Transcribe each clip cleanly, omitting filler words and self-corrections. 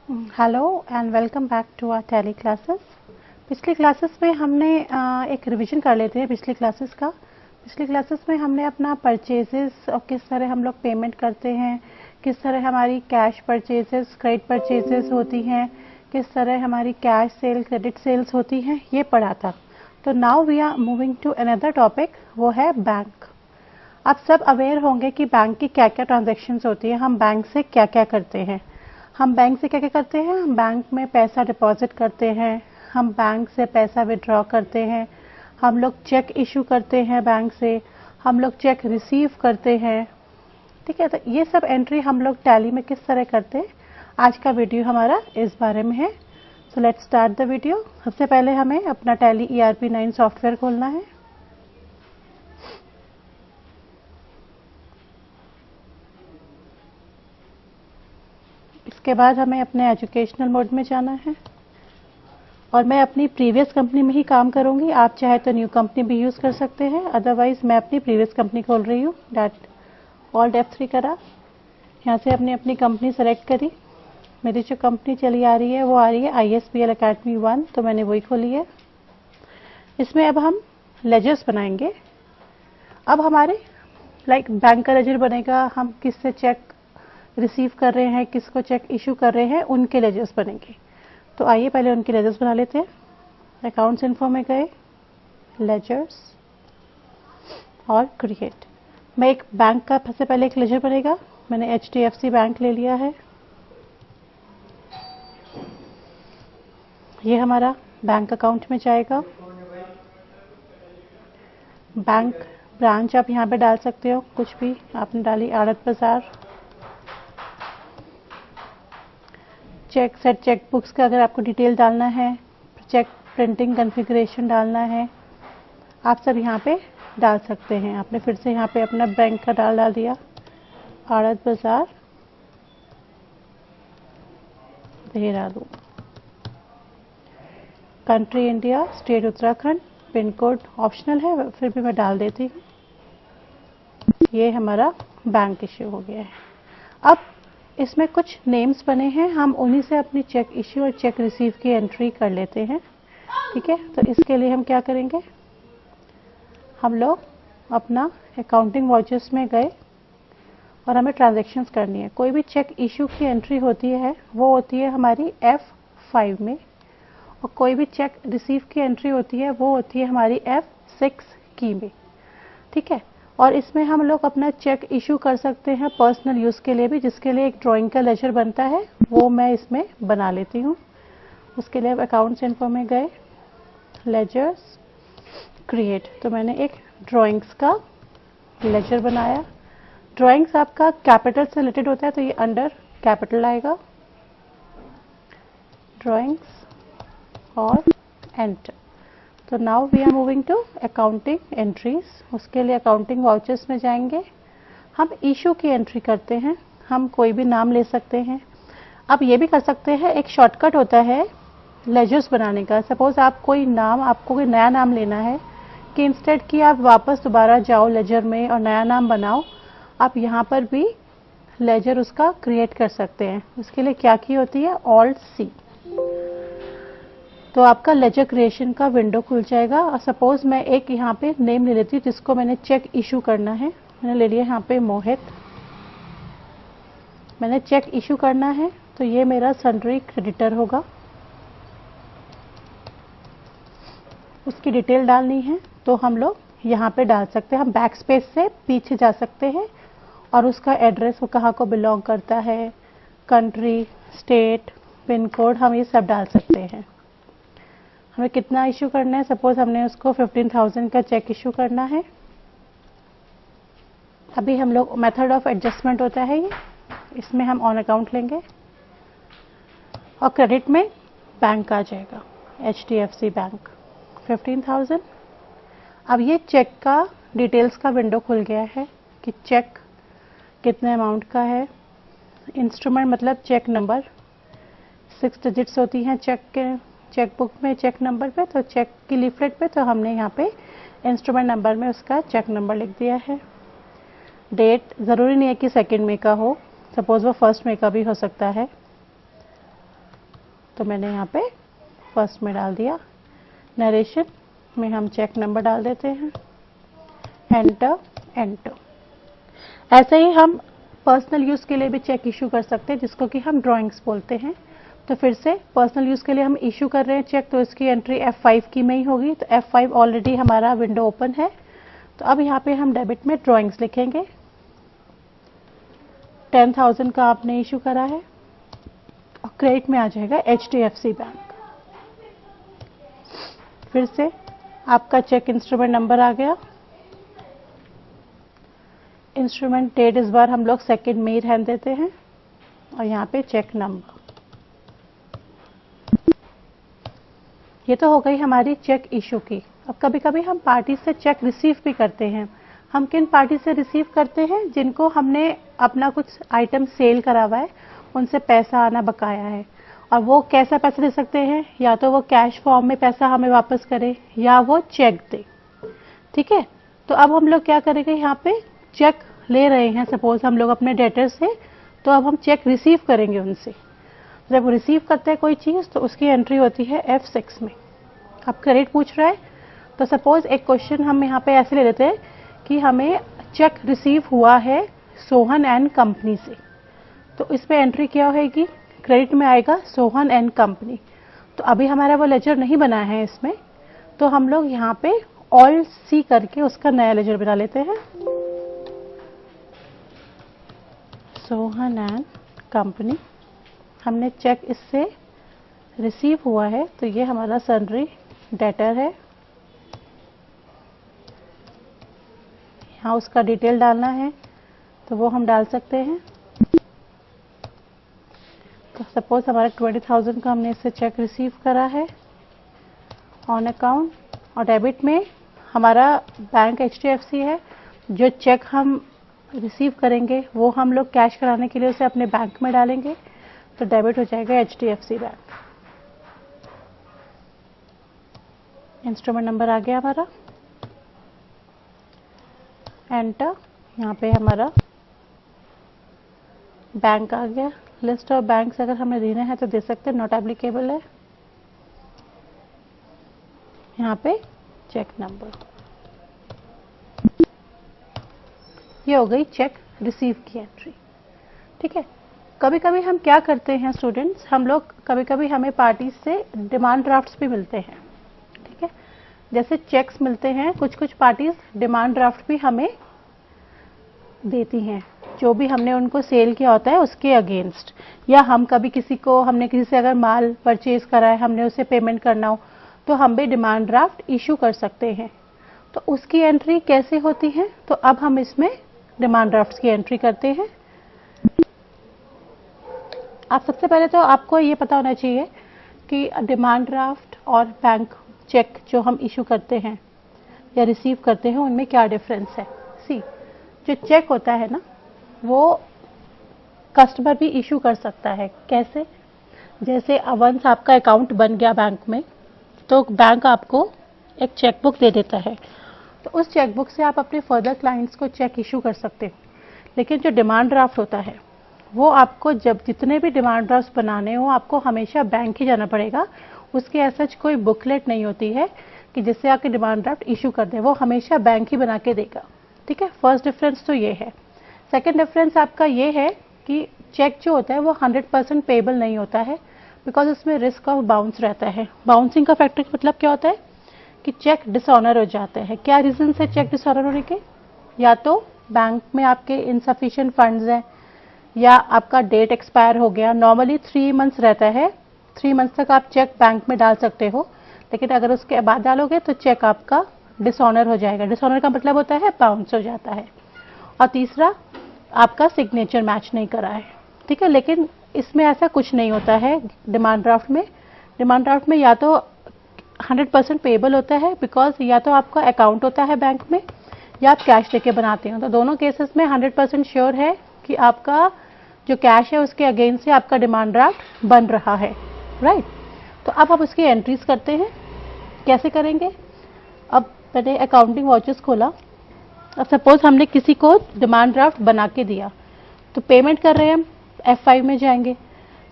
Hello and welcome back to our Tally classes. पिछली classes में हमने एक रिवीजन कर लेते हैं पिछली क्लासेस का। पिछली क्लासेस में हमने अपना परचेजेस और किस तरह हम लोग पेमेंट करते हैं, किस तरह हमारी कैश परचेजेस क्रेडिट परचेजेस होती हैं, किस तरह हमारी कैश सेल क्रेडिट सेल्स होती हैं, ये पढ़ा था। तो now we are moving to another topic, वो है बैंक। आप सब अवेयर होंगे कि बैंक की क्या क्या ट्रांजेक्शन्स होती है, हम बैंक से क्या क्या करते हैं। हम बैंक से क्या क्या करते हैं, हम बैंक में पैसा डिपॉजिट करते हैं, हम बैंक से पैसा विड्रॉ करते हैं, हम लोग चेक इशू करते हैं बैंक से, हम लोग चेक रिसीव करते हैं। ठीक है, तो ये सब एंट्री हम लोग टैली में किस तरह करते हैं, आज का वीडियो हमारा इस बारे में है। So let's start the video. सबसे पहले हमें अपना टैली ERP9 सॉफ्टवेयर खोलना है। इसके बाद हमें अपने एजुकेशनल मोड में जाना है और मैं अपनी प्रीवियस कंपनी में ही काम करूंगी। आप चाहे तो न्यू कंपनी भी यूज़ कर सकते हैं, अदरवाइज मैं अपनी प्रीवियस कंपनी खोल रही हूँ। डैट ऑल्ट F3 करा, यहाँ से अपनी अपनी कंपनी सेलेक्ट करी। मेरी जो कंपनी चली आ रही है वो आ रही है ISBL Academy 1, तो मैंने वही खोली है। इसमें अब हम लेजर्स बनाएंगे। अब हमारे बैंक का लेजर बनेगा, हम किससे चेक रिसीव कर रहे हैं, किसको चेक इशू कर रहे हैं, उनके लेजर्स बनेंगे। तो आइए पहले उनके लेजर्स बना लेते हैं। अकाउंट्स इन्फो में गए, लेजर्स और क्रिएट। मैं एक बैंक का सबसे पहले एक लेजर बनेगा, मैंने HDFC बैंक ले लिया है। ये हमारा बैंक अकाउंट में जाएगा। बैंक ब्रांच आप यहाँ पे डाल सकते हो, कुछ भी आपने डाली, आड़त बाजार। चेक सेट चेक बुक्स का अगर आपको डिटेल डालना है, चेक प्रिंटिंग कॉन्फ़िगरेशन डालना है, आप सब यहाँ पे डाल सकते हैं। आपने फिर से यहाँ पे अपना बैंक का डाल दिया, आड़त बाजार Dehradun, country India, state Uttarakhand, pin code optional है, फिर भी मैं डाल देती हूँ। ये हमारा बैंक इश्यू हो गया है। अब इसमें कुछ नेम्स बने हैं, हम उन्हीं से अपनी चेक इश्यू और चेक रिसीव की एंट्री कर लेते हैं। ठीक है, तो इसके लिए हम क्या करेंगे, हम लोग अपना अकाउंटिंग वॉचेस में गए और हमें ट्रांजैक्शंस करनी है। कोई भी चेक इशू की एंट्री होती है वो होती है हमारी F5 में, और कोई भी चेक रिसीव की एंट्री होती है वो होती है हमारी F6 की में। ठीक है, और इसमें हम लोग अपना चेक इशू कर सकते हैं पर्सनल यूज़ के लिए भी, जिसके लिए एक ड्राइंग का लेजर बनता है, वो मैं इसमें बना लेती हूँ। उसके लिए अकाउंट्स इन्फो में गए, लेजर्स, क्रिएट। तो मैंने एक ड्राइंग्स का लेजर बनाया। ड्राइंग्स आपका कैपिटल से रिलेटेड होता है तो ये अंडर कैपिटल आएगा, ड्राइंग्स और एंटर। तो now we are moving to accounting entries. उसके लिए अकाउंटिंग वाउचर्स में जाएंगे, हम इशू की एंट्री करते हैं। हम कोई भी नाम ले सकते हैं। अब ये भी कर सकते हैं, एक शॉर्टकट होता है लेजर्स बनाने का। सपोज आप कोई नाम, आपको कोई नया नाम लेना है, कि इंस्टेड कि आप वापस दोबारा जाओ लेजर में और नया नाम बनाओ, आप यहाँ पर भी लेजर उसका क्रिएट कर सकते हैं। उसके लिए क्या की होती है, Alt+C, तो आपका लेजर क्रिएशन का विंडो खुल जाएगा। और सपोज मैं एक यहाँ पे नेम ले लेती हूँ जिसको मैंने चेक इशू करना है। मैंने ले लिया यहाँ पे मोहित, मैंने चेक इशू करना है, तो ये मेरा सन्ड्री क्रेडिटर होगा। उसकी डिटेल डालनी है तो हम लोग यहाँ पे डाल सकते हैं। हम बैक स्पेस से पीछे जा सकते हैं और उसका एड्रेस, वो कहाँ को बिलोंग करता है, कंट्री, स्टेट, पिन कोड, हम ये सब डाल सकते हैं। हमें कितना इशू करना है, सपोज हमने उसको 15,000 का चेक इशू करना है। अभी हम लोग मेथड ऑफ एडजस्टमेंट होता है ये, इसमें हम ऑन अकाउंट लेंगे और क्रेडिट में बैंक आ जाएगा, HDFC बैंक 15,000। अब ये चेक का डिटेल्स का विंडो खुल गया है कि चेक कितने अमाउंट का है। इंस्ट्रूमेंट मतलब चेक नंबर, 6 डिजिट्स होती हैं चेक बुक में, चेक नंबर पे, तो चेक की लीफलेट पे, तो हमने यहाँ पे इंस्ट्रूमेंट नंबर में उसका चेक नंबर लिख दिया है। डेट ज़रूरी नहीं है कि 2 मई का हो, सपोज वो 1 मई का भी हो सकता है। तो मैंने यहाँ पे फर्स्ट में डाल दिया। नरेशन में हम चेक नंबर डाल देते हैं, एंटर एंटर। ऐसे ही हम पर्सनल यूज़ के लिए भी चेक इशू कर सकते हैं, जिसको कि हम ड्राइंग्स बोलते हैं। तो फिर से पर्सनल यूज़ के लिए हम इशू कर रहे हैं चेक, तो इसकी एंट्री F5 की में ही होगी। तो F5 ऑलरेडी हमारा विंडो ओपन है। तो अब यहाँ पे हम डेबिट में ड्राइंग्स लिखेंगे। 10,000 का आपने इशू करा है और क्रेडिट में आ जाएगा HDFC बैंक। फिर से आपका चेक इंस्ट्रूमेंट नंबर आ गया। इंस्ट्रूमेंट डेट इस बार हम लोग सेकंड में ही रहने देते हैं और यहाँ पे चेक नंबर। ये तो हो गई हमारी चेक इशू की। अब कभी कभी हम पार्टी से चेक रिसीव भी करते हैं। हम किन पार्टी से रिसीव करते हैं? जिनको हमने अपना कुछ आइटम सेल करा हुआ है, उनसे पैसा आना बकाया है। और वो कैसा पैसा दे सकते हैं? या तो वो कैश फॉर्म में पैसा हमें वापस करे या वो चेक दे। ठीक है, तो अब हम लोग क्या करेंगे, यहाँ पे चेक ले रहे हैं सपोज हम लोग अपने डेटर से, तो अब हम चेक रिसीव करेंगे उनसे। जब रिसीव करते हैं कोई चीज़ तो उसकी एंट्री होती है F6 में। अब क्रेडिट पूछ रहा है, तो सपोज एक क्वेश्चन हम यहाँ पे ऐसे ले लेते हैं कि हमें चेक रिसीव हुआ है सोहन एंड कंपनी से। तो इस पे एंट्री क्या होगी? क्रेडिट में आएगा सोहन एंड कंपनी। तो अभी हमारा वो लेजर नहीं बना है इसमें, तो हम लोग यहाँ पे ऑल सी करके उसका नया लेजर बना लेते हैं। सोहन एंड कंपनी, हमने चेक इससे रिसीव हुआ है, तो ये हमारा सन्ड्री डेटर है। यहाँ उसका डिटेल डालना है तो वो हम डाल सकते हैं। तो सपोज हमारा 20,000 का हमने इससे चेक रिसीव करा है ऑन अकाउंट, और डेबिट में हमारा बैंक HDFC है। जो चेक हम रिसीव करेंगे वो हम लोग कैश कराने के लिए उसे अपने बैंक में डालेंगे, तो डेबिट हो जाएगा HDFC बैंक। इंस्ट्रूमेंट नंबर आ गया हमारा, एंटर। यहाँ पे हमारा बैंक आ गया। लिस्ट ऑफ बैंक्स अगर हमें देना है तो दे सकते हैं, नॉट एप्लीकेबल है। यहाँ पे चेक नंबर, ये हो गई चेक रिसीव की एंट्री। ठीक है, कभी कभी हम क्या करते हैं स्टूडेंट्स, हम लोग कभी कभी हमें पार्टी से डिमांड ड्राफ्ट्स भी मिलते हैं। ठीक है, जैसे चेक्स मिलते हैं, कुछ कुछ पार्टीज डिमांड ड्राफ्ट भी हमें देती हैं, जो भी हमने उनको सेल किया होता है उसके अगेंस्ट। या हम कभी हमने किसी से अगर माल परचेज करा है, हमने उसे पेमेंट करना हो, तो हम भी डिमांड ड्राफ्ट इशू कर सकते हैं। तो उसकी एंट्री कैसे होती है? तो अब हम इसमें डिमांड ड्राफ्ट्स की एंट्री करते हैं। आप सबसे पहले तो आपको ये पता होना चाहिए कि डिमांड ड्राफ्ट और बैंक चेक जो हम इशू करते हैं या रिसीव करते हैं, उनमें क्या डिफरेंस है। सी, जो चेक होता है ना, वो कस्टमर भी इशू कर सकता है। कैसे? जैसे वंस आपका अकाउंट बन गया बैंक में, तो बैंक आपको एक चेकबुक दे देता है, तो उस चेकबुक से आप अपने फर्दर क्लाइंट्स को चेक इशू कर सकते हो। लेकिन जो डिमांड ड्राफ्ट होता है, वो आपको जब जितने भी डिमांड ड्राफ्ट बनाने हो, आपको हमेशा बैंक ही जाना पड़ेगा। उसकी ऐसा कोई बुकलेट नहीं होती है कि जिससे आपके डिमांड ड्राफ्ट इशू कर दे, वो हमेशा बैंक ही बना के देगा। ठीक है, फर्स्ट डिफरेंस तो ये है। सेकेंड डिफरेंस आपका ये है कि चेक जो होता है वो 100% पेबल नहीं होता है, बिकॉज उसमें रिस्क ऑफ बाउंस रहता है। बाउंसिंग का फैक्टर मतलब क्या होता है कि चेक डिसऑनर हो जाते हैं। क्या रीजन है चेक डिसऑनर होने के? या तो बैंक में आपके इनसफिशिएंट फंड्स हैं, या आपका डेट एक्सपायर हो गया। नॉर्मली 3 मंथ्स रहता है, 3 मंथ्स तक आप चेक बैंक में डाल सकते हो, लेकिन अगर उसके बाद डालोगे तो चेक आपका डिसऑनर हो जाएगा। डिसऑनर का मतलब होता है बाउंस हो जाता है। और तीसरा, आपका सिग्नेचर मैच नहीं करा है। ठीक है, लेकिन इसमें ऐसा कुछ नहीं होता है डिमांड ड्राफ्ट में। डिमांड ड्राफ्ट में या तो 100% पेबल होता है, बिकॉज या तो आपका अकाउंट होता है बैंक में, या आप कैश देके बनाते हो। तो दोनों केसेस में 100% श्योर है कि आपका जो कैश है उसके अगेंस्ट से आपका डिमांड ड्राफ्ट बन रहा है। राइट, तो अब हम उसकी एंट्रीज करते हैं। कैसे करेंगे? अब मैंने अकाउंटिंग वॉचेस खोला। अब सपोज हमने किसी को डिमांड ड्राफ्ट बना के दिया, तो पेमेंट कर रहे हैं हम F5 में जाएंगे।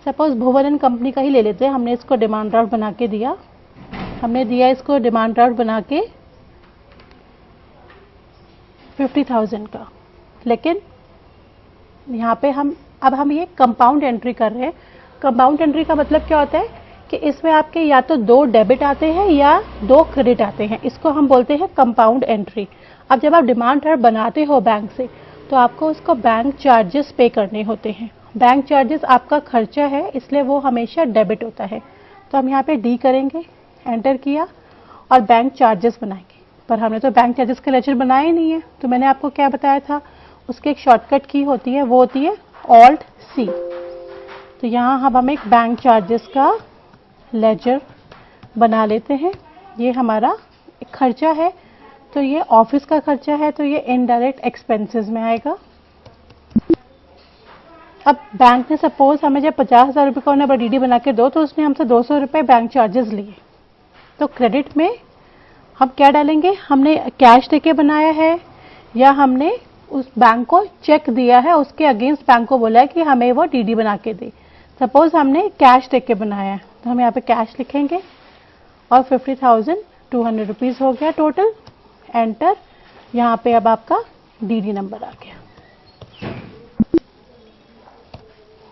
सपोज भुवन एंड कंपनी का ही ले लेते हैं, हमने इसको डिमांड ड्राफ्ट बना के दिया, हमने दिया इसको डिमांड ड्राफ्ट बना के 50,000 का, लेकिन यहाँ पे हम ये कंपाउंड एंट्री कर रहे हैं। कंपाउंड एंट्री का मतलब क्या होता है कि इसमें आपके या तो 2 डेबिट आते हैं या 2 क्रेडिट आते हैं, इसको हम बोलते हैं कंपाउंड एंट्री। अब जब आप डिमांड ड्राफ्ट बनाते हो बैंक से तो आपको उसको बैंक चार्जेस पे करने होते हैं। बैंक चार्जेस आपका खर्चा है, इसलिए वो हमेशा डेबिट होता है। तो हम यहाँ पे डी करेंगे, एंटर किया और बैंक चार्जेस बनाएंगे, पर हमने तो बैंक चार्जेस का लेजर बनाया ही नहीं है। तो मैंने आपको क्या बताया था, उसके एक शॉर्टकट की होती है, वो होती है ऑल्ट सी। तो यहाँ हम एक बैंक चार्जेस का लेजर बना लेते हैं। ये हमारा एक खर्चा है, तो ये ऑफिस का खर्चा है, तो ये इनडायरेक्ट एक्सपेंसेस में आएगा। अब बैंक ने सपोज हमें जब 50,000 रुपये का उन्हें डीडी बना के दो, तो उसने हमसे 200 रुपये बैंक चार्जेस लिए। तो क्रेडिट में हम क्या डालेंगे, हमने कैश देके बनाया है या हमने उस बैंक को चेक दिया है, उसके अगेंस्ट बैंक को बोला है कि हमें वो डीडी बना के दे। सपोज हमने कैश देके बनाया है, तो हम यहाँ पे कैश लिखेंगे और 50,200 रुपीज़ हो गया टोटल, एंटर। यहाँ पे अब आपका डीडी नंबर आ गया।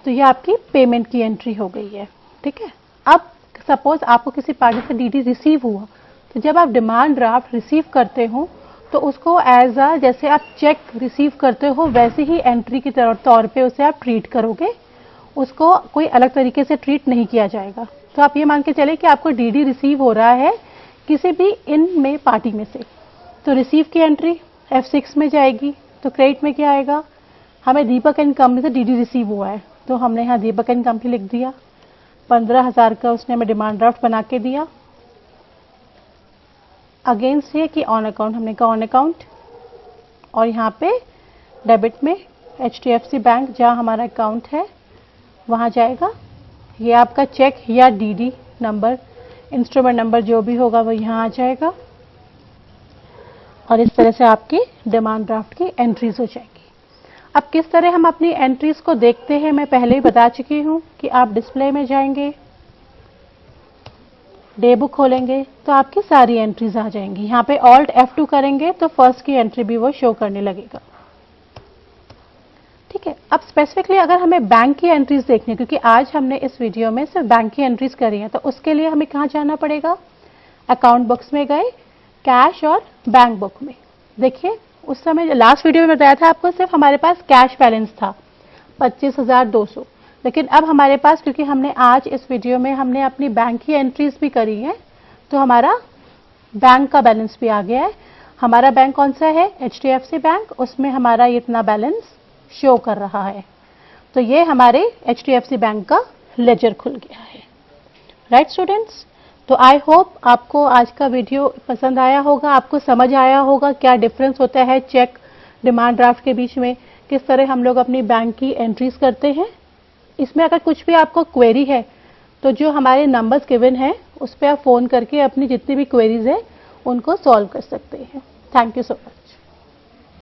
तो ये आपकी पेमेंट की एंट्री हो गई है, ठीक है। अब सपोज आपको किसी पार्टी से डीडी रिसीव हुआ, तो जब आप डिमांड ड्राफ्ट रिसीव करते हो तो उसको एज अ जैसे आप चेक रिसीव करते हो वैसे ही एंट्री के तौर पे उसे आप ट्रीट करोगे, उसको कोई अलग तरीके से ट्रीट नहीं किया जाएगा। तो आप ये मान के चले कि आपको डीडी रिसीव हो रहा है किसी भी इन में पार्टी में से, तो रिसीव की एंट्री F6 में जाएगी। तो क्रेडिट में क्या आएगा, हमें दीपक एंड कंपनी से डीडी रिसीव हुआ है, तो हमने यहाँ दीपक एंड कंपनी लिख दिया। 15,000 का उसने हमें डिमांड ड्राफ्ट बना के दिया। अगेंस्ट है कि ऑन अकाउंट, हमने कहा ऑन अकाउंट, और यहाँ पे डेबिट में HDFC बैंक जहाँ हमारा अकाउंट है वहाँ जाएगा। ये आपका चेक या डीडी नंबर, इंस्ट्रूमेंट नंबर जो भी होगा वो यहाँ आ जाएगा, और इस तरह से आपकी डिमांड ड्राफ्ट की एंट्रीज हो जाएगी। अब किस तरह हम अपनी एंट्रीज को देखते हैं, मैं पहले ही बता चुकी हूँ कि आप डिस्प्ले में जाएंगे, डे बुक खोलेंगे तो आपकी सारी एंट्रीज आ जाएंगी। यहाँ पे ऑल्ट F2 करेंगे तो फर्स्ट की एंट्री भी वो शो करने लगेगा, ठीक है। अब स्पेसिफिकली अगर हमें बैंक की एंट्रीज देखनी है, क्योंकि आज हमने इस वीडियो में सिर्फ बैंक की एंट्रीज करी हैं, तो उसके लिए हमें कहाँ जाना पड़ेगा, अकाउंट बुक्स में गए, कैश और बैंक बुक में। देखिए उस समय लास्ट वीडियो में बताया था आपको सिर्फ हमारे पास कैश बैलेंस था 25,200, लेकिन अब हमारे पास, क्योंकि हमने आज इस वीडियो में हमने अपनी बैंक की एंट्रीज भी करी है, तो हमारा बैंक का बैलेंस भी आ गया है। हमारा बैंक कौन सा है, HDFC बैंक, उसमें हमारा इतना बैलेंस शो कर रहा है। तो ये हमारे HDFC बैंक का लेजर खुल गया है, राइट स्टूडेंट्स। तो आई होप आपको आज का वीडियो पसंद आया होगा, आपको समझ आया होगा क्या डिफरेंस होता है चेक डिमांड ड्राफ्ट के बीच में, किस तरह हम लोग अपनी बैंक की एंट्रीज करते हैं। इसमें अगर कुछ भी आपको क्वेरी है तो जो हमारे नंबर्स गिवन है उस पर आप फ़ोन करके अपनी जितनी भी क्वेरीज है उनको सॉल्व कर सकते हैं। Thank you so much.